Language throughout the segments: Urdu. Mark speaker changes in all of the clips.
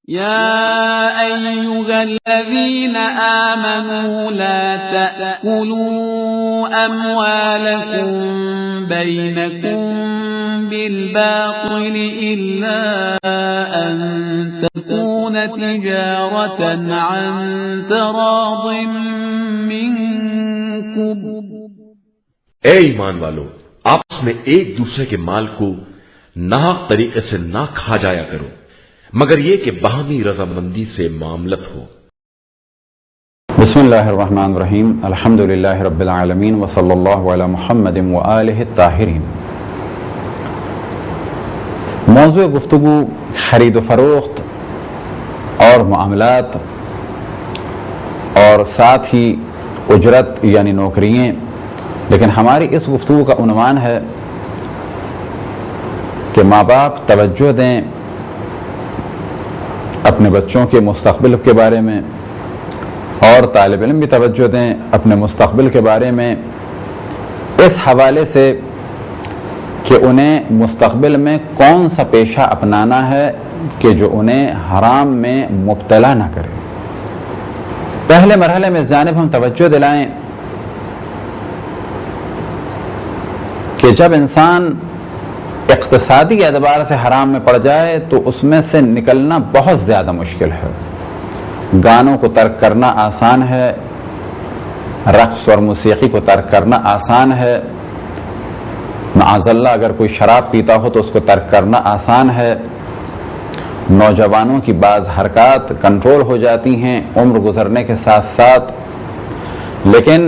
Speaker 1: يا أيها الذين آمنوا لا تأكلوا أموالكم بينكم بالباطل إلا أن تكون تجارة عن تراض منكم.
Speaker 2: اے ایمان والو، آپس میں ایک دوسرے کے مال کو ناحق طریقے سے نہ کھا جایا کرو مگر یہ کہ باہمی رضامندی سے معاملت ہو.
Speaker 3: بسم اللہ الرحمن الرحیم. الحمد للہ رب العالمین وصلی اللہ علی محمد وآلہ الطاہرین. موضوع گفتگو خرید و فروخت اور معاملات اور ساتھ ہی اجرت یعنی نوکرییں، لیکن ہماری اس گفتگو کا عنوان ہے کہ ماں باپ توجہ دیں اپنے بچوں کے مستقبل کے بارے میں، اور طالب علم بھی توجہ دیں اپنے مستقبل کے بارے میں، اس حوالے سے کہ انہیں مستقبل میں کون سا پیشہ اپنانا ہے کہ جو انہیں حرام میں مبتلا نہ کرے. پہلے مرحلے میں اس جانب ہم توجہ دلائیں کہ جب انسان اقتصادی اعتبار سے حرام میں پڑ جائے تو اس میں سے نکلنا بہت زیادہ مشکل ہے. گانوں کو ترک کرنا آسان ہے، رقص اور موسیقی کو ترک کرنا آسان ہے، معاذ اللہ اگر کوئی شراب پیتا ہو تو اس کو ترک کرنا آسان ہے. نوجوانوں کی بعض حرکات کنٹرول ہو جاتی ہیں عمر گزرنے کے ساتھ ساتھ، لیکن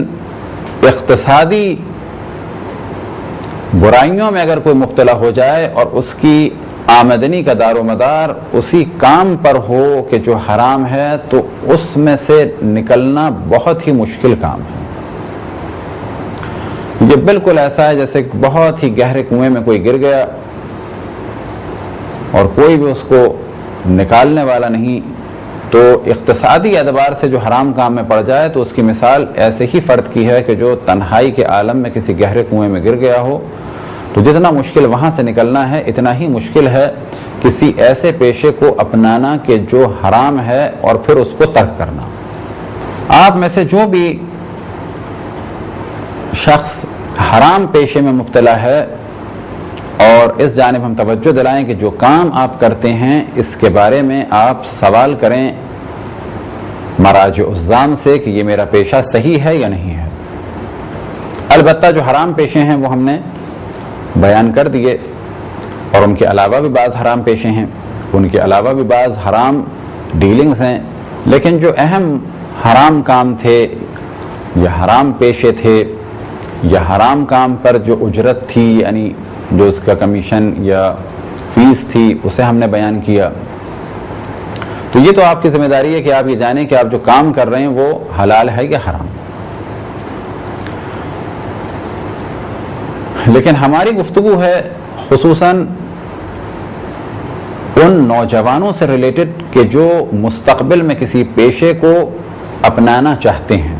Speaker 3: اقتصادی برائیوں میں اگر کوئی مبتلا ہو جائے اور اس کی آمدنی کا دار و مدار اسی کام پر ہو کہ جو حرام ہے تو اس میں سے نکلنا بہت ہی مشکل کام ہے. یہ بالکل ایسا ہے جیسے بہت ہی گہرے کنویں میں کوئی گر گیا اور کوئی بھی اس کو نکالنے والا نہیں. تو اقتصادی اعتبار سے جو حرام کام میں پڑ جائے تو اس کی مثال ایسے ہی فرد کی ہے کہ جو تنہائی کے عالم میں کسی گہرے کنویں میں گر گیا ہو. تو جتنا مشکل وہاں سے نکلنا ہے اتنا ہی مشکل ہے کسی ایسے پیشے کو اپنانا کہ جو حرام ہے اور پھر اس کو ترک کرنا. آپ میں سے جو بھی شخص حرام پیشے میں مبتلا ہے، اور اس جانب ہم توجہ دلائیں کہ جو کام آپ کرتے ہیں اس کے بارے میں آپ سوال کریں مراجع الزام سے کہ یہ میرا پیشہ صحیح ہے یا نہیں ہے. البتہ جو حرام پیشے ہیں وہ ہم نے بیان کر دیے، اور ان کے علاوہ بھی بعض حرام پیشے ہیں، ان کے علاوہ بھی بعض حرام ڈیلنگز ہیں. لیکن جو اہم حرام کام تھے یا حرام پیشے تھے یا حرام کام پر جو اجرت تھی یعنی جو اس کا کمیشن یا فیس تھی اسے ہم نے بیان کیا. تو یہ تو آپ کی ذمہ داری ہے کہ آپ یہ جانیں کہ آپ جو کام کر رہے ہیں وہ حلال ہے یا حرام. لیکن ہماری گفتگو ہے خصوصاً ان نوجوانوں سے ریلیٹڈ کہ جو مستقبل میں کسی پیشے کو اپنانا چاہتے ہیں.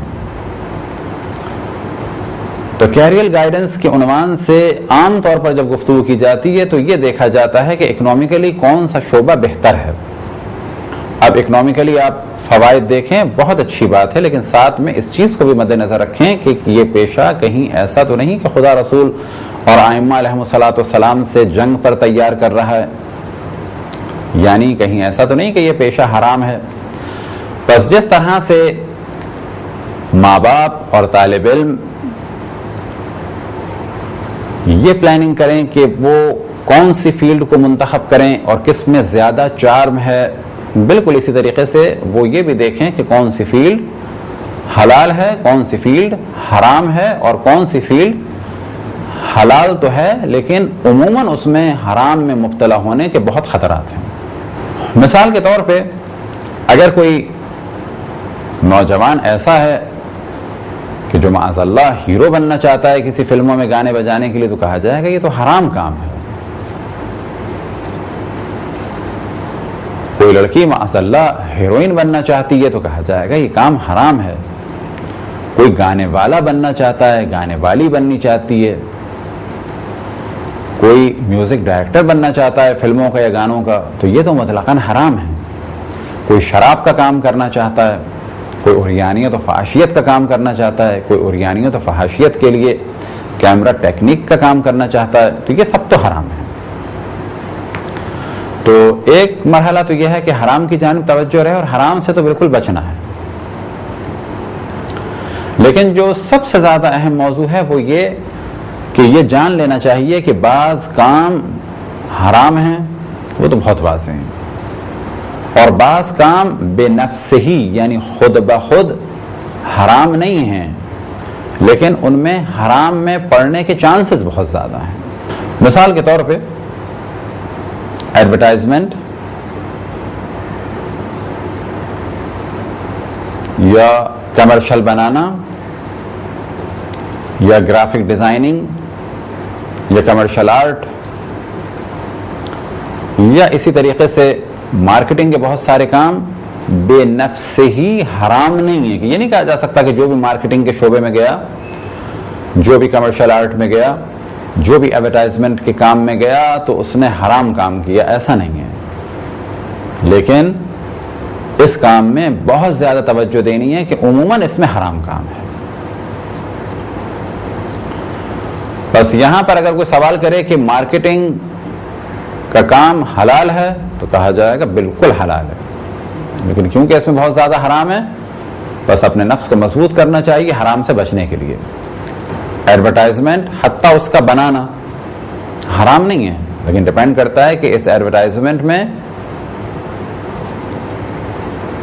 Speaker 3: تو کیریئر گائیڈنس کے عنوان سے عام طور پر جب گفتگو کی جاتی ہے تو یہ دیکھا جاتا ہے کہ اکنومیکلی کون سا شعبہ بہتر ہے. اب اکنومیکلی آپ فوائد دیکھیں بہت اچھی بات ہے، لیکن ساتھ میں اس چیز کو بھی مد نظر رکھیں کہ یہ پیشہ کہیں ایسا تو نہیں کہ خدا رسول اور ائمہ علیہم الصلاۃ والسلام سے جنگ پر تیار کر رہا ہے، یعنی کہیں ایسا تو نہیں کہ یہ پیشہ حرام ہے. بس جس طرح سے ماں باپ اور طالب علم یہ پلاننگ کریں کہ وہ کون سی فیلڈ کو منتخب کریں اور کس میں زیادہ چارم ہے، بالکل اسی طریقے سے وہ یہ بھی دیکھیں کہ کون سی فیلڈ حلال ہے، کون سی فیلڈ حرام ہے، اور کون سی فیلڈ حلال تو ہے لیکن عموماً اس میں حرام میں مبتلا ہونے کے بہت خطرات ہیں. مثال کے طور پہ اگر کوئی نوجوان ایسا ہے کہ جو معاذ اللہ ہیرو بننا چاہتا ہے کسی فلموں میں گانے بجانے کے لیے، تو کہا جائے گا یہ تو حرام کام ہے. کوئی لڑکی معاذ اللہ ہیروئن بننا چاہتی ہے تو کہا جائے گا یہ کام حرام ہے. کوئی گانے والا بننا چاہتا ہے، گانے والی بننی چاہتی ہے، کوئی میوزک ڈائریکٹر بننا چاہتا ہے فلموں کا یا گانوں کا، تو یہ تو مطلقاً حرام ہے. کوئی شراب کا کام کرنا چاہتا ہے، کوئی عریانیت و فحاشیت کا کام کرنا چاہتا ہے، کوئی عریانیت و فحاشیت کے لیے کیمرہ ٹیکنیک کا کام کرنا چاہتا ہے، تو یہ سب تو حرام ہے۔ تو ایک مرحلہ تو یہ ہے کہ حرام کی جانب توجہ رہے اور حرام سے تو بالکل بچنا ہے، لیکن جو سب سے زیادہ اہم موضوع ہے وہ یہ کہ یہ جان لینا چاہیے کہ بعض کام حرام ہیں، وہ تو بہت واضح ہیں، اور بعض کام بے نفس ہی یعنی خود بخود حرام نہیں ہیں، لیکن ان میں حرام میں پڑنے کے چانسز بہت زیادہ ہیں۔ مثال کے طور پہ ایڈورٹائزمنٹ یا کمرشل بنانا یا گرافک ڈیزائننگ یا کمرشل آرٹ یا اسی طریقے سے مارکیٹنگ کے بہت سارے کام بے نفس سے ہی حرام نہیں ہے، کہ یہ نہیں کہا جا سکتا کہ جو بھی مارکیٹنگ کے شعبے میں گیا، جو بھی کمرشل آرٹ میں گیا، جو بھی ایڈورٹائزمنٹ کے کام میں گیا تو اس نے حرام کام کیا، ایسا نہیں ہے۔ لیکن اس کام میں بہت زیادہ توجہ دینی ہے کہ عموماً اس میں حرام کام ہے۔ بس یہاں پر اگر کوئی سوال کرے کہ مارکیٹنگ کا کام حلال ہے تو کہا جائے گا بالکل حلال ہے، لیکن کیونکہ اس میں بہت زیادہ حرام ہے، بس اپنے نفس کو مضبوط کرنا چاہیے حرام سے بچنے کے لیے۔ ایڈورٹائزمنٹ حتیٰ اس کا بنانا حرام نہیں ہے، لیکن ڈیپینڈ کرتا ہے کہ اس ایڈورٹائزمنٹ میں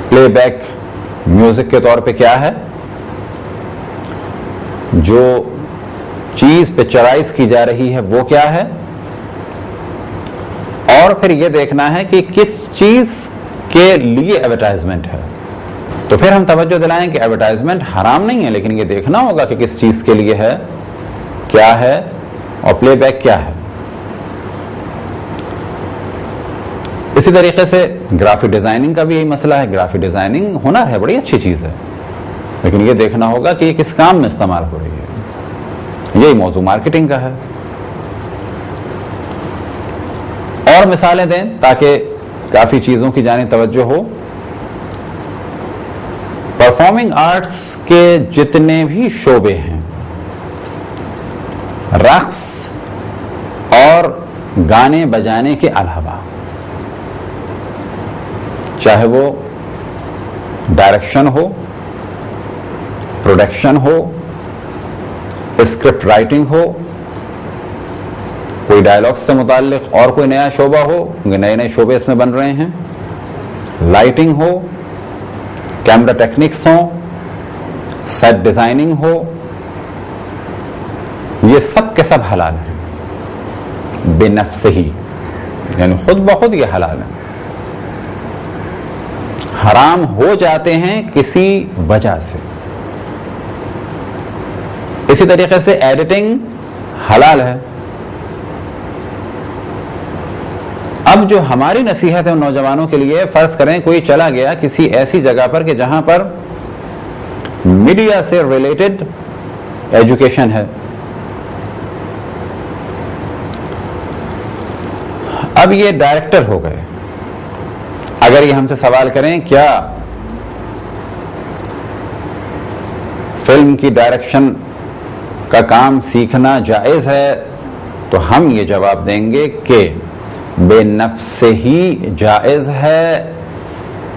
Speaker 3: پلے بیک میوزک کے طور پہ کیا ہے، جو چیز پکچرائز کی جا رہی ہے وہ کیا ہے، اور پھر یہ دیکھنا ہے کہ کس چیز کے لیے ایڈورٹائزمنٹ ہے۔ تو پھر ہم توجہ دلائیں کہ ایڈورٹائزمنٹ حرام نہیں ہے، لیکن یہ دیکھنا ہوگا کہ کس چیز کے لیے ہے، کیا ہے، اور پلے بیک کیا ہے۔ اسی طریقے سے گرافک ڈیزائننگ کا بھی یہی مسئلہ ہے۔ گرافک ڈیزائننگ ہنر ہے، بڑی اچھی چیز ہے، لیکن یہ دیکھنا ہوگا کہ یہ کس کام میں استعمال ہو رہی ہے۔ یہی موضوع مارکیٹنگ کا ہے۔ اور مثالیں دیں تاکہ کافی چیزوں کی جانب توجہ ہو۔ پرفارمنگ آرٹس کے جتنے بھی شعبے ہیں، رقص اور گانے بجانے کے علاوہ، چاہے وہ ڈائریکشن ہو، پروڈکشن ہو، اسکرپٹ رائٹنگ ہو، کوئی ڈائلاگ سے متعلق اور کوئی نیا شعبہ ہو، کیونکہ نئے نئے شعبے اس میں بن رہے ہیں، لائٹنگ ہو، کیمرہ ٹیکنکس ہوں، سیٹ ڈیزائننگ ہو، یہ سب کے سب حلال ہیں بے نفس ہی، یعنی خود بخود یہ حلال ہیں۔ حرام ہو جاتے ہیں کسی وجہ سے۔ اسی طریقے سے ایڈیٹنگ حلال ہے۔ اب جو ہماری نصیحت ہے ان نوجوانوں کے لیے، فرض کریں کوئی چلا گیا کسی ایسی جگہ پر کہ جہاں پر میڈیا سے ریلیٹڈ ایجوکیشن ہے، اب یہ ڈائریکٹر ہو گئے، اگر یہ ہم سے سوال کریں کیا فلم کی ڈائریکشن کا کام سیکھنا جائز ہے، تو ہم یہ جواب دیں گے کہ بے نفس سے ہی جائز ہے۔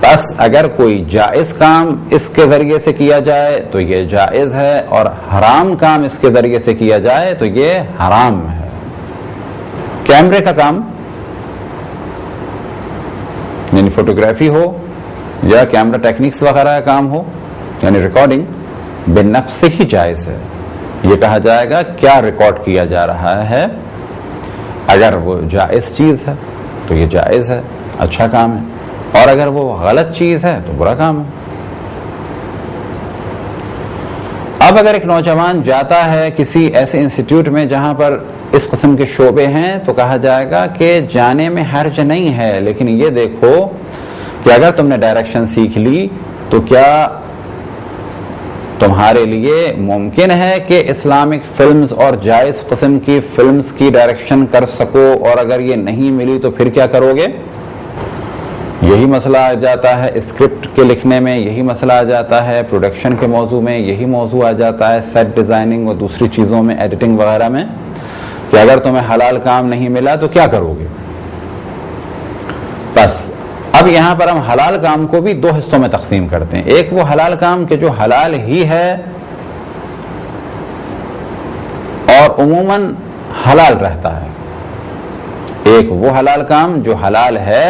Speaker 3: بس اگر کوئی جائز کام اس کے ذریعے سے کیا جائے تو یہ جائز ہے، اور حرام کام اس کے ذریعے سے کیا جائے تو یہ حرام ہے۔ کیمرے کا کام یعنی فوٹوگرافی ہو یا کیمرہ ٹیکنکس وغیرہ کا کام ہو، یعنی ریکارڈنگ، بے نفس سے ہی جائز ہے۔ یہ کہا جائے گا کیا ریکارڈ کیا جا رہا ہے، اگر وہ جائز چیز ہے تو یہ جائز ہے، اچھا کام ہے، اور اگر وہ غلط چیز ہے تو برا کام ہے۔ اب اگر ایک نوجوان جاتا ہے کسی ایسے انسٹیٹیوٹ میں جہاں پر اس قسم کے شعبے ہیں، تو کہا جائے گا کہ جانے میں حرج نہیں ہے، لیکن یہ دیکھو کہ اگر تم نے ڈائریکشن سیکھ لی تو کیا تمہارے لیے ممکن ہے کہ اسلامک فلمز اور جائز قسم کی فلمز کی ڈائریکشن کر سکو، اور اگر یہ نہیں ملی تو پھر کیا کرو گے؟ یہی مسئلہ آ جاتا ہے اسکرپٹ کے لکھنے میں، یہی مسئلہ آ جاتا ہے پروڈکشن کے موضوع میں، یہی موضوع آ جاتا ہے سیٹ ڈیزائننگ اور دوسری چیزوں میں، ایڈیٹنگ وغیرہ میں، کہ اگر تمہیں حلال کام نہیں ملا تو کیا کرو گے. بس اب یہاں پر ہم حلال کام کو بھی دو حصوں میں تقسیم کرتے ہیں. ایک وہ حلال کام کہ جو حلال ہی ہے اور عموماً حلال رہتا ہے، ایک وہ حلال کام جو حلال ہے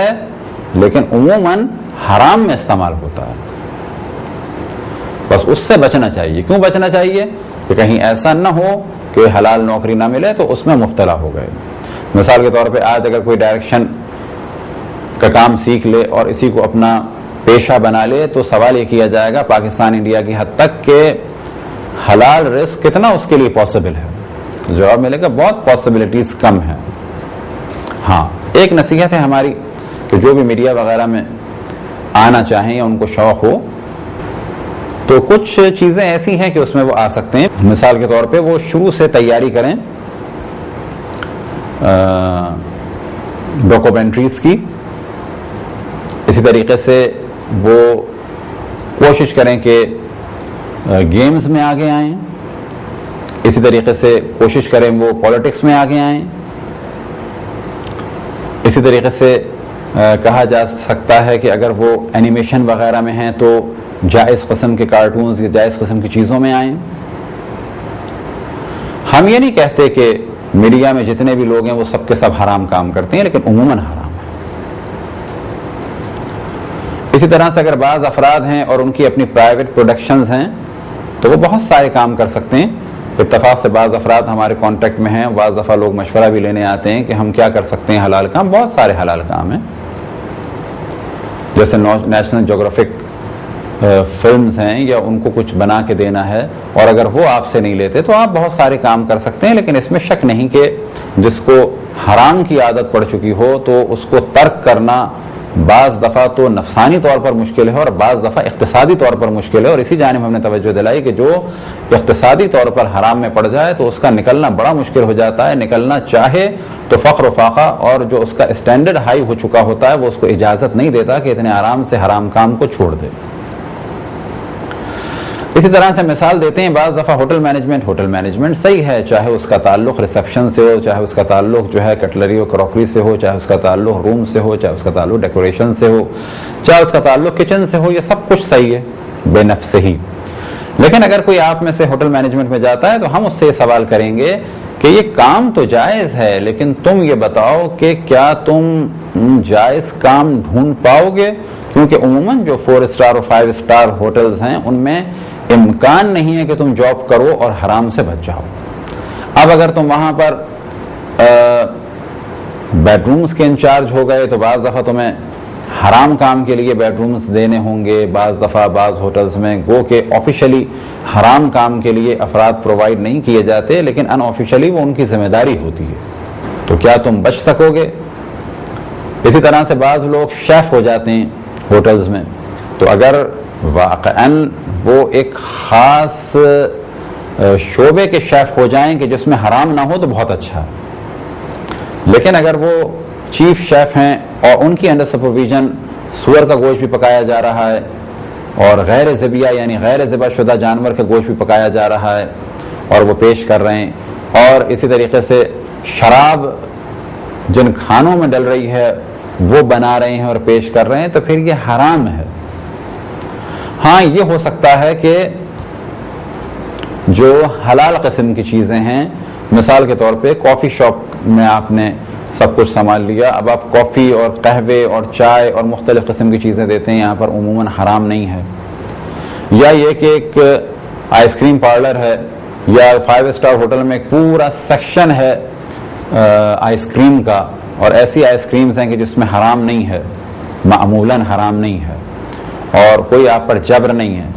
Speaker 3: لیکن عموماً حرام میں استعمال ہوتا ہے. بس اس سے بچنا چاہیے. کیوں بچنا چاہیے؟ کہ کہیں ایسا نہ ہو کہ حلال نوکری نہ ملے تو اس میں مبتلا ہو گئے. مثال کے طور پہ آج اگر کوئی ڈائریکشن کا کام سیکھ لے اور اسی کو اپنا پیشہ بنا لے تو سوال یہ کیا جائے گا پاکستان انڈیا کی حد تک کہ حلال رزق کتنا اس کے لیے پاسبل ہے. جواب ملے گا بہت پاسبلٹیز کم ہیں. ہاں ایک نصیحت ہے ہماری کہ جو بھی میڈیا وغیرہ میں آنا چاہیں یا ان کو شوق ہو تو کچھ چیزیں ایسی ہیں کہ اس میں وہ آ سکتے ہیں. مثال کے طور پہ وہ شروع سے تیاری کریں ڈاکومنٹریز کی. اسی طریقے سے وہ کوشش کریں کہ گیمز میں آگے آئیں. اسی طریقے سے کوشش کریں وہ پولیٹکس میں آگے آئیں. اسی طریقے سے کہا جا سکتا ہے کہ اگر وہ اینیمیشن وغیرہ میں ہیں تو جائز قسم کے کارٹونز یا جائز قسم کی چیزوں میں آئیں. ہم یہ نہیں کہتے کہ میڈیا میں جتنے بھی لوگ ہیں وہ سب کے سب حرام کام کرتے ہیں، لیکن عموماً حرام ہے. اسی طرح سے اگر بعض افراد ہیں اور ان کی اپنی پرائیویٹ پروڈکشنز ہیں تو وہ بہت سارے کام کر سکتے ہیں. اتفاق سے بعض افراد ہمارے کانٹیکٹ میں ہیں، بعض دفعہ لوگ مشورہ بھی لینے آتے ہیں کہ ہم کیا کر سکتے ہیں حلال کام. بہت سارے حلال کام ہیں، جیسے نیشنل جیوگرافک فلمز ہیں یا ان کو کچھ بنا کے دینا ہے، اور اگر وہ آپ سے نہیں لیتے تو آپ بہت سارے کام کر سکتے ہیں. لیکن اس میں شک نہیں کہ جس کو حرام کی عادت پڑ چکی ہو تو اس کو ترک کرنا بعض دفعہ تو نفسانی طور پر مشکل ہے اور بعض دفعہ اقتصادی طور پر مشکل ہے. اور اسی جانب ہم نے توجہ دلائی کہ جو اقتصادی طور پر حرام میں پڑ جائے تو اس کا نکلنا بڑا مشکل ہو جاتا ہے. نکلنا چاہے تو فقر و فاقہ اور جو اس کا اسٹینڈرڈ ہائی ہو چکا ہوتا ہے وہ اس کو اجازت نہیں دیتا کہ اتنے آرام سے حرام کام کو چھوڑ دے. اسی طرح سے مثال دیتے ہیں بعض دفعہ ہوٹل مینجمنٹ صحیح ہے، چاہے اس کا تعلق ریسیپشن سے ہو، چاہے اس کا تعلق جو ہے کٹلری اور کراکری سے ہو، چاہے اس کا تعلق روم سے ہو، چاہے اس کا تعلق ڈیکوریشن سے ہو، چاہے اس کا تعلق کچن سے ہو، یہ سب کچھ صحیح ہے بے نفس ہی. لیکن اگر کوئی آپ میں سے ہوٹل مینجمنٹ میں جاتا ہے تو ہم اس سے یہ سوال کریں گے کہ یہ کام تو جائز ہے لیکن تم یہ بتاؤ کہ کیا تم جائز کام ڈھونڈ پاؤ گے؟ کیونکہ عموماً جو 4 اسٹار اور 5 اسٹار ہوٹلز ہیں ان میں امکان نہیں ہے کہ تم جاب کرو اور حرام سے بچ جاؤ. اب اگر تم وہاں پر بیڈ رومز کے انچارج ہو گئے تو بعض دفعہ تمہیں حرام کام کے لیے بیڈ رومز دینے ہوں گے. بعض دفعہ بعض ہوٹلز میں گو کہ آفیشلی حرام کام کے لیے افراد پرووائڈ نہیں کیے جاتے لیکن ان آفیشلی وہ ان کی ذمہ داری ہوتی ہے. تو کیا تم بچ سکو گے؟ اسی طرح سے بعض لوگ شیف ہو جاتے ہیں ہوٹلز میں، تو اگر واقعاً وہ ایک خاص شعبے کے شیف ہو جائیں کہ جس میں حرام نہ ہو تو بہت اچھا ہے. لیکن اگر وہ چیف شیف ہیں اور ان کی انڈر سپرویژن سور کا گوشت بھی پکایا جا رہا ہے اور غیر ذبیحہ یعنی غیر ذبح شدہ جانور کا گوشت بھی پکایا جا رہا ہے اور وہ پیش کر رہے ہیں، اور اسی طریقے سے شراب جن کھانوں میں ڈل رہی ہے وہ بنا رہے ہیں اور پیش کر رہے ہیں، تو پھر یہ حرام ہے. ہاں یہ ہو سکتا ہے کہ جو حلال قسم کی چیزیں ہیں، مثال کے طور پہ کافی شاپ میں آپ نے سب کچھ سنبھال لیا، اب آپ کافی اور قہوے اور چائے اور مختلف قسم کی چیزیں دیتے ہیں، یہاں پر عموماً حرام نہیں ہے. یا یہ کہ ایک آئس کریم پارلر ہے یا 5 اسٹار ہوٹل میں ایک پورا سیکشن ہے آئس کریم کا، اور ایسی آئس کریمز ہیں کہ جس میں حرام نہیں ہے، معمولاً حرام نہیں ہے اور کوئی آپ پر جبر نہیں ہے.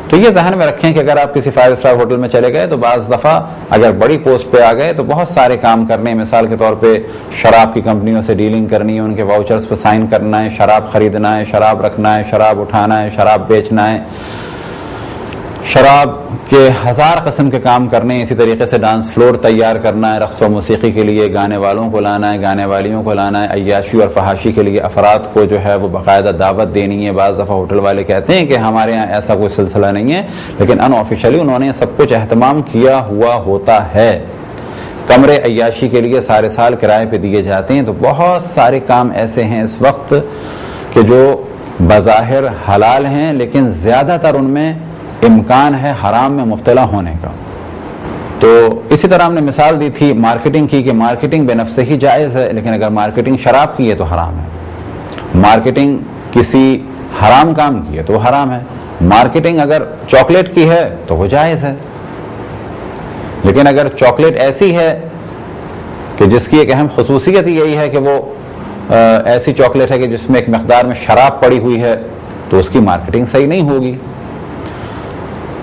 Speaker 3: تو یہ ذہن میں رکھیں کہ اگر آپ کسی 5 اسٹار ہوٹل میں چلے گئے تو بعض دفعہ اگر بڑی پوسٹ پہ آ گئے تو بہت سارے کام کرنے ہیں. مثال کے طور پہ شراب کی کمپنیوں سے ڈیلنگ کرنی ہے، ان کے واؤچرز پہ سائن کرنا ہے، شراب خریدنا ہے، شراب رکھنا ہے، شراب اٹھانا ہے، شراب بیچنا ہے. شراب کے 1000 قسم کے کام کرنے، اسی طریقے سے ڈانس فلور تیار کرنا ہے، رقص و موسیقی کے لیے گانے والوں کو لانا ہے، گانے والیوں کو لانا ہے، عیاشی اور فحاشی کے لیے افراد کو جو ہے وہ باقاعدہ دعوت دینی ہے۔ بعض دفعہ ہوٹل والے کہتے ہیں کہ ہمارے یہاں ایسا کوئی سلسلہ نہیں ہے، لیکن ان آفیشلی انہوں نے سب کچھ اہتمام کیا ہوا ہوتا ہے۔ کمرے عیاشی کے لیے سارے سال کرائے پہ دیے جاتے ہیں۔ تو بہت سارے کام ایسے ہیں اس وقت کہ جو بظاہر حلال ہیں، لیکن زیادہ تر ان میں امکان ہے حرام میں مبتلا ہونے کا۔ تو اسی طرح ہم نے مثال دی تھی مارکیٹنگ کی، کہ مارکیٹنگ بے نفس ہی جائز ہے، لیکن اگر مارکیٹنگ شراب کی ہے تو حرام ہے۔ مارکیٹنگ کسی حرام کام کی ہے تو وہ حرام ہے۔ مارکیٹنگ اگر چاکلیٹ کی ہے تو وہ جائز ہے، لیکن اگر چاکلیٹ ایسی ہے کہ جس کی ایک اہم خصوصیت یہی ہے کہ وہ ایسی چاکلیٹ ہے کہ جس میں ایک مقدار میں شراب پڑی ہوئی ہے، تو اس کی مارکیٹنگ صحیح نہیں ہوگی۔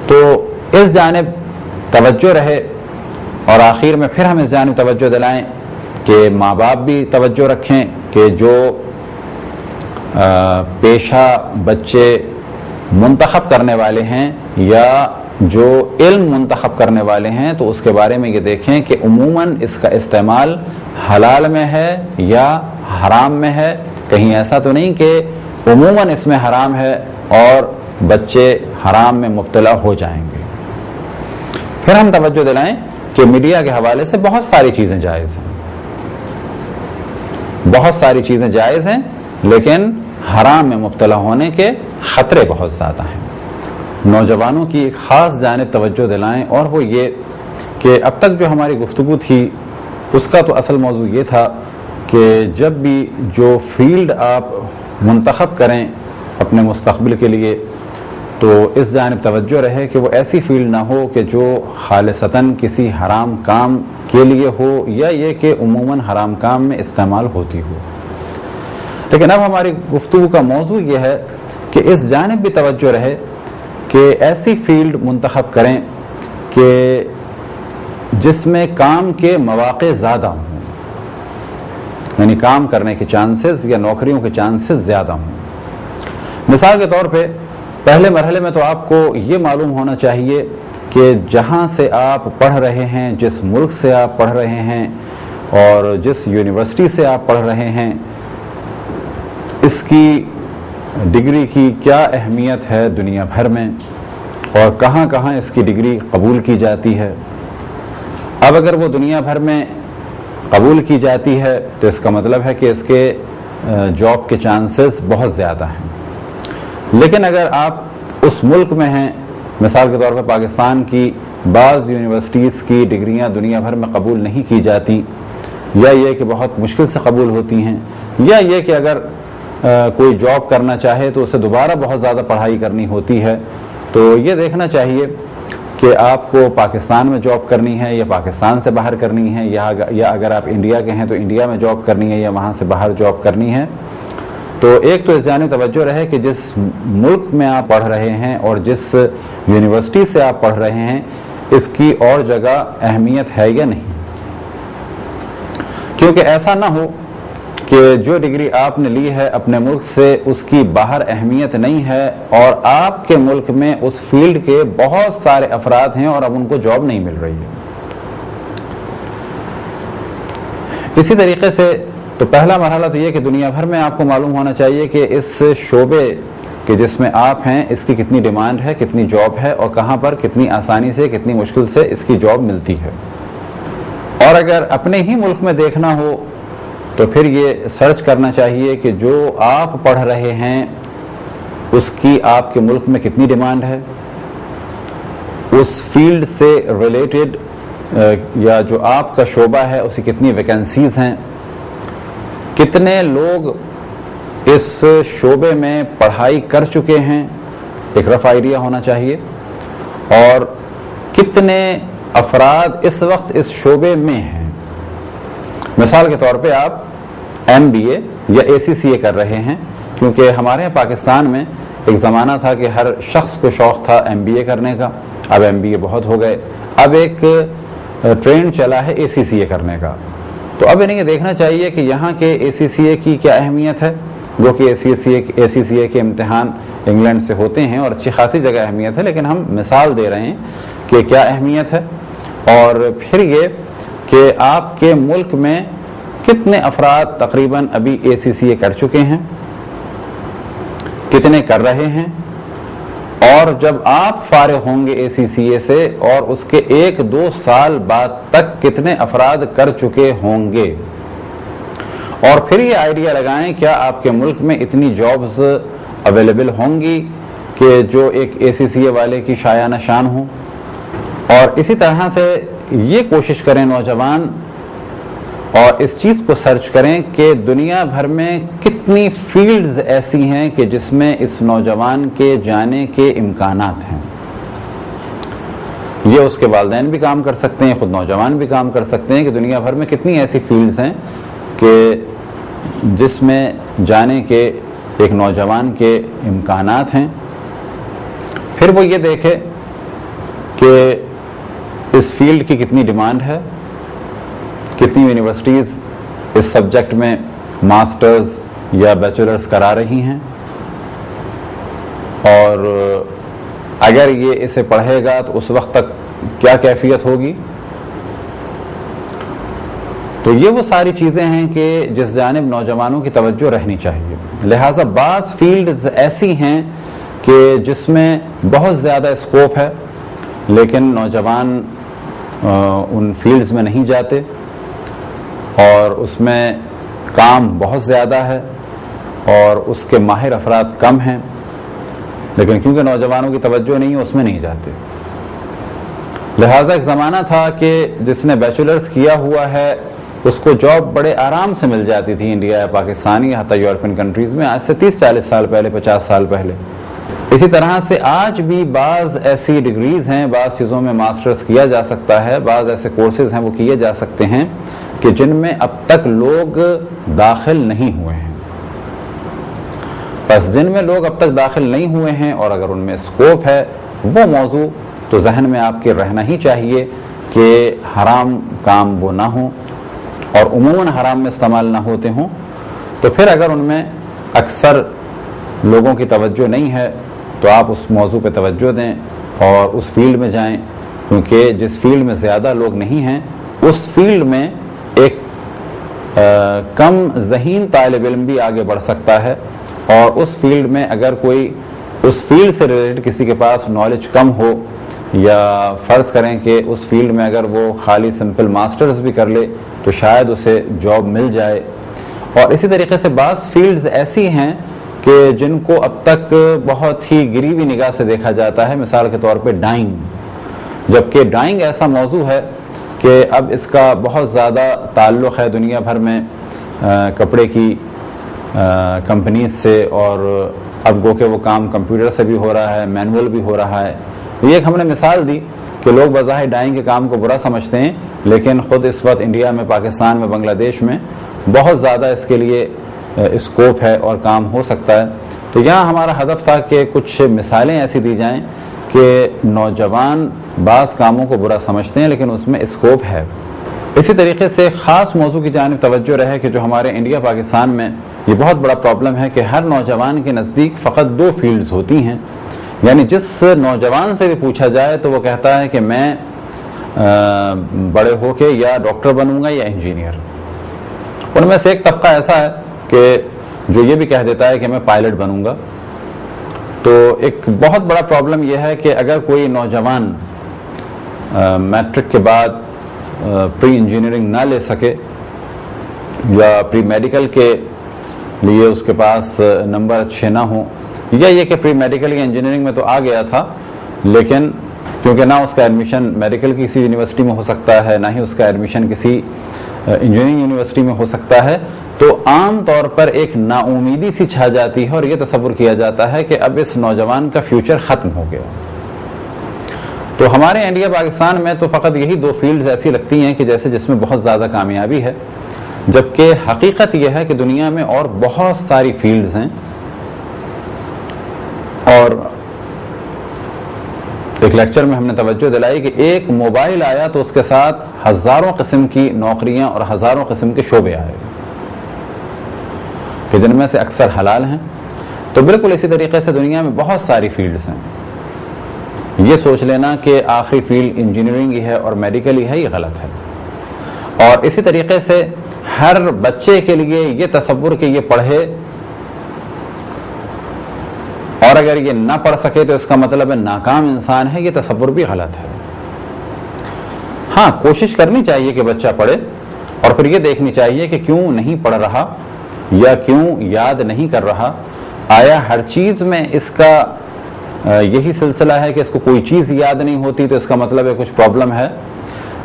Speaker 3: تو اس جانب توجہ رہے، اور آخر میں پھر ہم اس جانب توجہ دلائیں کہ ماں باپ بھی توجہ رکھیں کہ جو پیشہ بچے منتخب کرنے والے ہیں یا جو علم منتخب کرنے والے ہیں، تو اس کے بارے میں یہ دیکھیں کہ عموماً اس کا استعمال حلال میں ہے یا حرام میں ہے۔ کہیں ایسا تو نہیں کہ عموماً اس میں حرام ہے اور بچے حرام میں مبتلا ہو جائیں گے۔ پھر ہم توجہ دلائیں کہ میڈیا کے حوالے سے بہت ساری چیزیں جائز ہیں، بہت ساری چیزیں جائز ہیں، لیکن حرام میں مبتلا ہونے کے خطرے بہت زیادہ ہیں۔ نوجوانوں کی ایک خاص جانب توجہ دلائیں، اور وہ یہ کہ اب تک جو ہماری گفتگو تھی اس کا تو اصل موضوع یہ تھا کہ جب بھی جو فیلڈ آپ منتخب کریں اپنے مستقبل کے لیے، تو اس جانب توجہ رہے کہ وہ ایسی فیلڈ نہ ہو کہ جو خالصتاً کسی حرام کام کے لیے ہو، یا یہ کہ عموماً حرام کام میں استعمال ہوتی ہو۔ لیکن اب ہماری گفتگو کا موضوع یہ ہے کہ اس جانب بھی توجہ رہے کہ ایسی فیلڈ منتخب کریں کہ جس میں کام کے مواقع زیادہ ہوں، یعنی کام کرنے کے چانسز یا نوکریوں کے چانسز زیادہ ہوں۔ مثال کے طور پہ پہلے مرحلے میں تو آپ کو یہ معلوم ہونا چاہیے کہ جہاں سے آپ پڑھ رہے ہیں، جس ملک سے آپ پڑھ رہے ہیں اور جس یونیورسٹی سے آپ پڑھ رہے ہیں، اس کی ڈگری کی کیا اہمیت ہے دنیا بھر میں، اور کہاں کہاں اس کی ڈگری قبول کی جاتی ہے۔ اب اگر وہ دنیا بھر میں قبول کی جاتی ہے تو اس کا مطلب ہے کہ اس کے جاب کے چانسز بہت زیادہ ہیں۔ لیکن اگر آپ اس ملک میں ہیں، مثال کے طور پر پاکستان کی بعض یونیورسٹیز کی ڈگریاں دنیا بھر میں قبول نہیں کی جاتی، یا یہ کہ بہت مشکل سے قبول ہوتی ہیں، یا یہ کہ اگر کوئی جاب کرنا چاہے تو اسے دوبارہ بہت زیادہ پڑھائی کرنی ہوتی ہے، تو یہ دیکھنا چاہیے کہ آپ کو پاکستان میں جاب کرنی ہے یا پاکستان سے باہر کرنی ہے، یا اگر آپ انڈیا کے ہیں تو انڈیا میں جاب کرنی ہے یا وہاں سے باہر جاب کرنی ہے۔ تو ایک تو اس جانب توجہ رہے کہ جس ملک میں آپ پڑھ رہے ہیں اور جس یونیورسٹی سے آپ پڑھ رہے ہیں، اس کی اور جگہ اہمیت ہے یا نہیں، کیونکہ ایسا نہ ہو کہ جو ڈگری آپ نے لی ہے اپنے ملک سے اس کی باہر اہمیت نہیں ہے، اور آپ کے ملک میں اس فیلڈ کے بہت سارے افراد ہیں اور اب ان کو جاب نہیں مل رہی ہے۔ اسی طریقے سے تو پہلا مرحلہ تو یہ کہ دنیا بھر میں آپ کو معلوم ہونا چاہیے کہ اس شعبے کہ جس میں آپ ہیں اس کی کتنی ڈیمانڈ ہے، کتنی جاب ہے، اور کہاں پر کتنی آسانی سے کتنی مشکل سے اس کی جاب ملتی ہے۔ اور اگر اپنے ہی ملک میں دیکھنا ہو تو پھر یہ سرچ کرنا چاہیے کہ جو آپ پڑھ رہے ہیں اس کی آپ کے ملک میں کتنی ڈیمانڈ ہے، اس فیلڈ سے ریلیٹڈ یا جو آپ کا شعبہ ہے اس کی کتنی ویکنسیز ہیں، کتنے لوگ اس شعبے میں پڑھائی کر چکے ہیں، ایک رف آئیڈیا ہونا چاہیے، اور کتنے افراد اس وقت اس شعبے میں ہیں۔ مثال کے طور پہ آپ ایم بی اے یا اے سی سی اے کر رہے ہیں، کیونکہ ہمارے یہاں پاکستان میں ایک زمانہ تھا کہ ہر شخص کو شوق تھا ایم بی اے کرنے کا، اب ایم بی اے بہت ہو گئے، اب ایک ٹرینڈ چلا ہے اے سی سی اے کرنے کا۔ تو اب انہیں یہ دیکھنا چاہیے کہ یہاں کے اے سی سی اے کی کیا اہمیت ہے، جو کہ اے سی سی اے کے امتحان انگلینڈ سے ہوتے ہیں اور اچھی خاصی جگہ اہمیت ہے، لیکن ہم مثال دے رہے ہیں کہ کیا اہمیت ہے. اور پھر یہ کہ آپ کے ملک میں کتنے افراد تقریباً ابھی ACCA کر چکے ہیں، کتنے کر رہے ہیں، اور جب آپ فارغ ہوں گے ACCA سے اور اس کے 1-2 سال بعد تک کتنے افراد کر چکے ہوں گے. اور پھر یہ آئیڈیا لگائیں کیا آپ کے ملک میں اتنی جابز اویلیبل ہوں گی کہ جو ایک ACCA والے کی شایانہ شان ہوں. اور اسی طرح سے یہ کوشش کریں نوجوان، اور اس چیز کو سرچ کریں کہ دنیا بھر میں کتنی فیلڈز ایسی ہیں کہ جس میں اس نوجوان کے جانے کے امکانات ہیں. یہ اس کے والدین بھی کام کر سکتے ہیں، خود نوجوان بھی کام کر سکتے ہیں کہ دنیا بھر میں کتنی ایسی فیلڈز ہیں کہ جس میں جانے کے ایک نوجوان کے امکانات ہیں. پھر وہ یہ دیکھے کہ اس فیلڈ کی کتنی ڈیمانڈ ہے، کتنی یونیورسٹیز اس سبجیکٹ میں ماسٹرز یا بیچلرز کرا رہی ہیں، اور اگر یہ اسے پڑھے گا تو اس وقت تک کیا کیفیت ہوگی. تو یہ وہ ساری چیزیں ہیں کہ جس جانب نوجوانوں کی توجہ رہنی چاہیے. لہٰذا بعض فیلڈز ایسی ہیں کہ جس میں بہت زیادہ اسکوپ ہے لیکن نوجوان ان فیلڈز میں نہیں جاتے، اور اس میں کام بہت زیادہ ہے اور اس کے ماہر افراد کم ہیں، لیکن کیونکہ نوجوانوں کی توجہ نہیں ہے اس میں نہیں جاتے. لہٰذا ایک زمانہ تھا کہ جس نے بیچلرز کیا ہوا ہے اس کو جاب بڑے آرام سے مل جاتی تھی انڈیا یا پاکستان یا حتی یورپین کنٹریز میں، آج سے 30-40 سال پہلے، 50 سال پہلے. اسی طرح سے آج بھی بعض ایسی ڈگریز ہیں، بعض چیزوں میں ماسٹرز کیا جا سکتا ہے، بعض ایسے کورسز ہیں وہ کیے جا سکتے ہیں کہ جن میں اب تک لوگ داخل نہیں ہوئے ہیں. بس جن میں لوگ اب تک داخل نہیں ہوئے ہیں اور اگر ان میں اسکوپ ہے، وہ موضوع تو ذہن میں آپ کے رہنا ہی چاہیے کہ حرام کام وہ نہ ہوں اور عموماً حرام میں استعمال نہ ہوتے ہوں. تو پھر اگر ان میں اکثر لوگوں کی توجہ نہیں ہے تو آپ اس موضوع پہ توجہ دیں اور اس فیلڈ میں جائیں، کیونکہ جس فیلڈ میں زیادہ لوگ نہیں ہیں اس فیلڈ میں ایک کم ذہین طالب علم بھی آگے بڑھ سکتا ہے. اور اس فیلڈ میں اگر کوئی اس فیلڈ سے ریلیٹڈ کسی کے پاس نالج کم ہو، یا فرض کریں کہ اس فیلڈ میں اگر وہ خالی سمپل ماسٹرز بھی کر لے تو شاید اسے جاب مل جائے. اور اسی طریقے سے بعض فیلڈز ایسی ہیں کہ جن کو اب تک بہت ہی گری ہوئی نگاہ سے دیکھا جاتا ہے، مثال کے طور پہ ڈائنگ. جبکہ ڈائنگ ایسا موضوع ہے کہ اب اس کا بہت زیادہ تعلق ہے دنیا بھر میں کپڑے کی کمپنیز سے، اور اب گو کہ وہ کام کمپیوٹر سے بھی ہو رہا ہے، مینول بھی ہو رہا ہے. یہ ایک ہم نے مثال دی کہ لوگ بظاہر ڈائنگ کے کام کو برا سمجھتے ہیں، لیکن خود اس وقت انڈیا میں، پاکستان میں، بنگلہ دیش میں بہت زیادہ اس کے لیے اسکوپ ہے اور کام ہو سکتا ہے. تو یہاں ہمارا ہدف تھا کہ کچھ مثالیں ایسی دی جائیں کہ نوجوان بعض کاموں کو برا سمجھتے ہیں لیکن اس میں اسکوپ ہے. اسی طریقے سے خاص موضوع کی جانب توجہ رہے کہ جو ہمارے انڈیا پاکستان میں یہ بہت بڑا پرابلم ہے کہ ہر نوجوان کے نزدیک فقط 2 فیلڈز ہوتی ہیں. یعنی جس نوجوان سے بھی پوچھا جائے تو وہ کہتا ہے کہ میں بڑے ہو کے یا ڈاکٹر بنوں گا یا انجینئر. ان میں سے ایک طبقہ ایسا ہے کہ جو یہ بھی کہہ دیتا ہے کہ میں پائلٹ بنوں گا. تو ایک بہت بڑا پرابلم یہ ہے کہ اگر کوئی نوجوان میٹرک کے بعد پری انجینئرنگ نہ لے سکے یا پری میڈیکل کے لیے اس کے پاس نمبر اچھے نہ ہوں، یا یہ کہ پری میڈیکل یا انجینئرنگ میں تو آ گیا تھا لیکن کیونکہ نہ اس کا ایڈمیشن میڈیکل کی کسی یونیورسٹی میں ہو سکتا ہے، نہ ہی اس کا ایڈمیشن کسی انجینئرنگ یونیورسٹی میں ہو سکتا ہے، تو عام طور پر ایک نا امیدی سی چھا جاتی ہے اور یہ تصور کیا جاتا ہے کہ اب اس نوجوان کا فیوچر ختم ہو گیا. تو ہمارے انڈیا پاکستان میں تو فقط یہی 2 فیلڈز ایسی لگتی ہیں کہ جیسے جس میں بہت زیادہ کامیابی ہے، جبکہ حقیقت یہ ہے کہ دنیا میں اور بہت ساری فیلڈز ہیں. اور ایک لیکچر میں ہم نے توجہ دلائی کہ ایک موبائل آیا تو اس کے ساتھ ہزاروں قسم کی نوکریاں اور ہزاروں قسم کے شعبے آئے کہ جن میں سے اکثر حلال ہیں تو بالکل اسی طریقے سے دنیا میں بہت ساری فیلڈز ہیں. یہ سوچ لینا کہ آخری فیلڈ انجینئرنگ ہی ہے اور میڈیکل ہی ہے، یہ غلط ہے. اور اسی طریقے سے ہر بچے کے لیے یہ تصور کہ یہ پڑھے اور اگر یہ نہ پڑھ سکے تو اس کا مطلب ہے ناکام انسان ہے، یہ تصور بھی غلط ہے. ہاں، کوشش کرنی چاہیے کہ بچہ پڑھے، اور پھر یہ دیکھنی چاہیے کہ کیوں نہیں پڑھ رہا یا کیوں یاد نہیں کر رہا. آیا ہر چیز میں اس کا یہی سلسلہ ہے کہ اس کو کوئی چیز یاد نہیں ہوتی تو اس کا مطلب ہے کچھ پرابلم ہے؟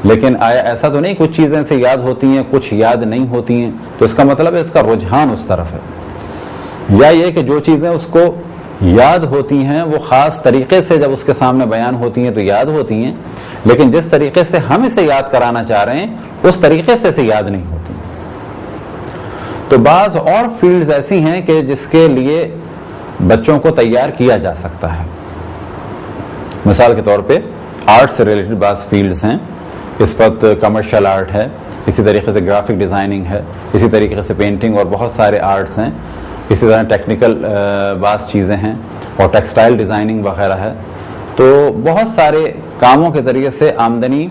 Speaker 3: لیکن آیا ایسا تو نہیں کچھ چیزیں سے یاد ہوتی ہیں کچھ یاد نہیں ہوتی ہیں تو اس کا مطلب ہے اس کا رجحان اس طرف ہے؟ یا یہ کہ جو چیزیں اس کو یاد ہوتی ہیں وہ خاص طریقے سے جب اس کے سامنے بیان ہوتی ہیں تو یاد ہوتی ہیں، لیکن جس طریقے سے ہم اسے یاد کرانا چاہ رہے ہیں اس طریقے سے اسے یاد نہیں ہوتی. تو بعض اور فیلڈز ایسی ہیں کہ جس کے لیے بچوں کو تیار کیا جا سکتا ہے. مثال کے طور پہ آرٹ سے ریلیٹڈ بعض فیلڈز ہیں. اس وقت کمرشل آرٹ ہے، اسی طریقے سے گرافک ڈیزائننگ ہے، اسی طریقے سے پینٹنگ اور بہت سارے آرٹس ہیں. اسی طرح ٹیکنیکل بعض چیزیں ہیں اور ٹیکسٹائل ڈیزائننگ وغیرہ ہے. تو بہت سارے کاموں کے ذریعے سے آمدنی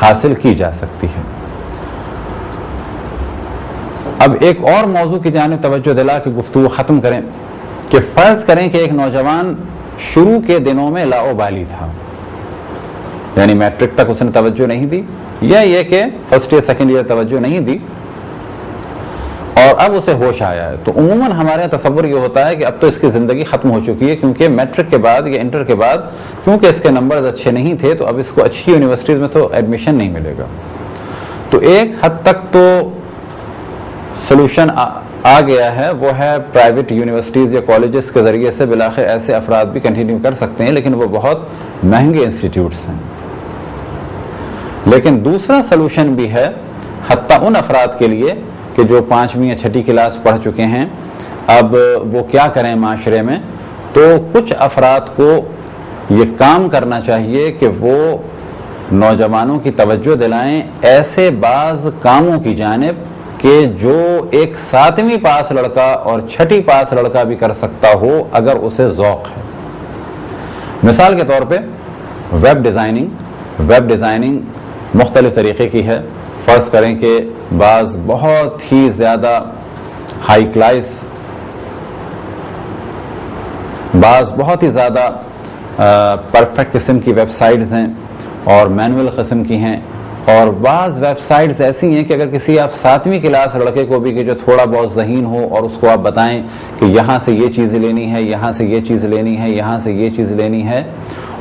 Speaker 3: حاصل کی جا سکتی ہے. اب ایک اور موضوع کی جانب توجہ دلا کے گفتگو ختم کریں کہ فرض کریں کہ ایک نوجوان شروع کے دنوں میں لاؤبالی تھا، یعنی میٹرک تک اس نے توجہ نہیں دی، یا یہ کہ فرسٹ ایئر سیکنڈ ایئر توجہ نہیں دی اور اب اسے ہوش آیا ہے. تو عموماً ہمارے تصور یہ ہوتا ہے کہ اب تو اس کی زندگی ختم ہو چکی ہے، کیونکہ میٹرک کے بعد یا انٹر کے بعد کیونکہ اس کے نمبرز اچھے نہیں تھے تو اب اس کو اچھی یونیورسٹیز میں تو ایڈمیشن نہیں ملے گا. تو ایک حد تک تو سلوشن آ گیا ہے، وہ ہے پرائیویٹ یونیورسٹیز یا کالجز کے ذریعے سے بالآخر ایسے افراد بھی کنٹینیو کر سکتے ہیں، لیکن وہ بہت مہنگے انسٹیٹیوٹس ہیں. لیکن دوسرا سلوشن بھی ہے حتیٰ ان افراد کے لیے کہ جو 5ویں یا 6ٹھی کلاس پڑھ چکے ہیں، اب وہ کیا کریں معاشرے میں. تو کچھ افراد کو یہ کام کرنا چاہیے کہ وہ نوجوانوں کی توجہ دلائیں ایسے بعض کاموں کی جانب کہ جو ایک 7ویں پاس لڑکا اور 6ٹھی پاس لڑکا بھی کر سکتا ہو اگر اسے ذوق ہے. مثال کے طور پہ ویب ڈیزائننگ مختلف طریقے کی ہے. فرض کریں کہ بعض بہت ہی زیادہ ہائی کلاس، بعض بہت ہی زیادہ پرفیکٹ قسم کی ویب سائٹس ہیں اور مینول قسم کی ہیں، اور بعض ویب سائٹس ایسی ہیں کہ اگر کسی آپ 7ویں کلاس لڑکے کو بھی کہ جو تھوڑا بہت ذہین ہو اور اس کو آپ بتائیں کہ یہاں سے یہ چیز لینی ہے، یہاں سے یہ چیز لینی ہے، یہاں سے یہ چیز لینی ہے،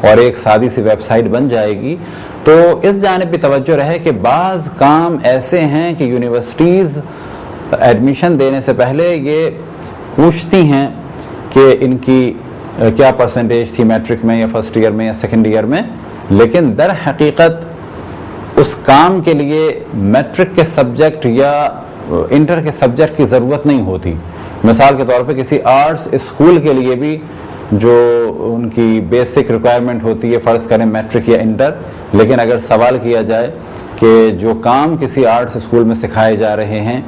Speaker 3: اور ایک سادی سی ویب سائٹ بن جائے گی. تو اس جانب بھی توجہ رہے کہ بعض کام ایسے ہیں کہ یونیورسٹیز ایڈمیشن دینے سے پہلے یہ پوچھتی ہیں کہ ان کی کیا پرسنٹیج تھی میٹرک میں یا فرسٹ ایئر میں یا سیکنڈ ایئر میں، لیکن در حقیقت اس کام کے لیے میٹرک کے سبجیکٹ یا انٹر کے سبجیکٹ کی ضرورت نہیں ہوتی. مثال کے طور پہ کسی آرٹس اسکول کے لیے بھی جو ان کی بیسک ریکوائرمنٹ ہوتی ہے فرض کریں میٹرک یا انٹر، لیکن اگر سوال کیا جائے کہ جو کام کسی آرٹس اسکول میں سکھائے جا رہے ہیں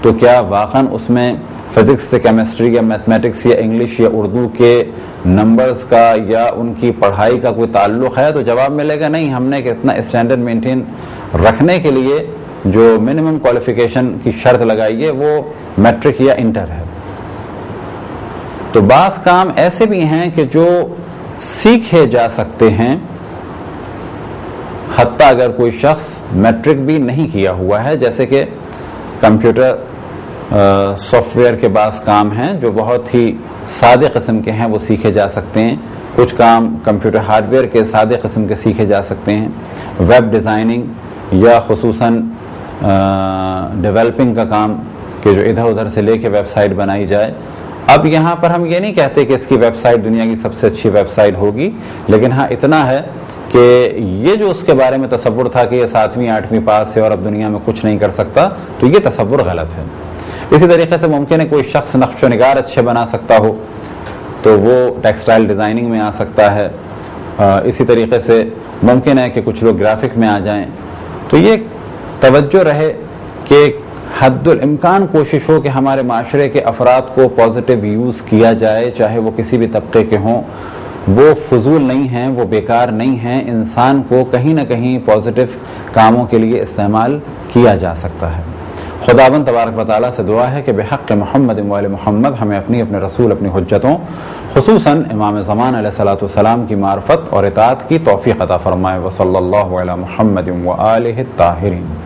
Speaker 3: تو کیا واقعاً اس میں فزکس سے کیمسٹری یا میتھمیٹکس یا انگلش یا اردو کے نمبرز کا یا ان کی پڑھائی کا کوئی تعلق ہے، تو جواب ملے گا نہیں. ہم نے کہ اتنا اسٹینڈرڈ مینٹین رکھنے کے لیے جو منیمم کوالیفیکیشن کی شرط لگائی ہے وہ میٹرک یا انٹر ہے. تو بعض کام ایسے بھی ہیں کہ جو سیکھے جا سکتے ہیں حتیٰ اگر کوئی شخص میٹرک بھی نہیں کیا ہوا ہے، جیسے کہ کمپیوٹر سافٹ ویئر کے بعض کام ہیں جو بہت ہی سادے قسم کے ہیں، وہ سیکھے جا سکتے ہیں. کچھ کام کمپیوٹر ہارڈ ویئر کے سادے قسم کے سیکھے جا سکتے ہیں. ویب ڈیزائننگ یا خصوصاً ڈیولپنگ کا کام کہ جو ادھر ادھر سے لے کے ویب سائٹ بنائی جائے. اب یہاں پر ہم یہ نہیں کہتے کہ اس کی ویب سائٹ دنیا کی سب سے اچھی ویب سائٹ ہوگی، لیکن ہاں اتنا ہے کہ یہ جو اس کے بارے میں تصور تھا کہ یہ 7ویں 8ویں پاس ہے اور اب دنیا میں کچھ نہیں کر سکتا، تو یہ تصور غلط ہے. اسی طریقے سے ممکن ہے کوئی شخص نقش و نگار اچھے بنا سکتا ہو تو وہ ٹیکسٹائل ڈیزائننگ میں آ سکتا ہے. اسی طریقے سے ممکن ہے کہ کچھ لوگ گرافک میں آ جائیں. تو یہ توجہ رہے کہ حد الامکان کوشش ہو کہ ہمارے معاشرے کے افراد کو پازیٹیو یوز کیا جائے، چاہے وہ کسی بھی طبقے کے ہوں، وہ فضول نہیں ہیں، وہ بیکار نہیں ہیں، انسان کو کہیں نہ کہیں پازیٹیو کاموں کے لیے استعمال کیا جا سکتا ہے۔ خداوند تبارک و تعالیٰ سے دعا ہے کہ بحق محمد و آل محمد ہمیں اپنے رسول، اپنی حجتوں، خصوصاً امام زمان علیہ الصلوۃ والسلام کی معرفت اور اطاعت کی توفیق عطا فرمائے۔ وصلی اللہ علی محمد و آلہ الطاہرین۔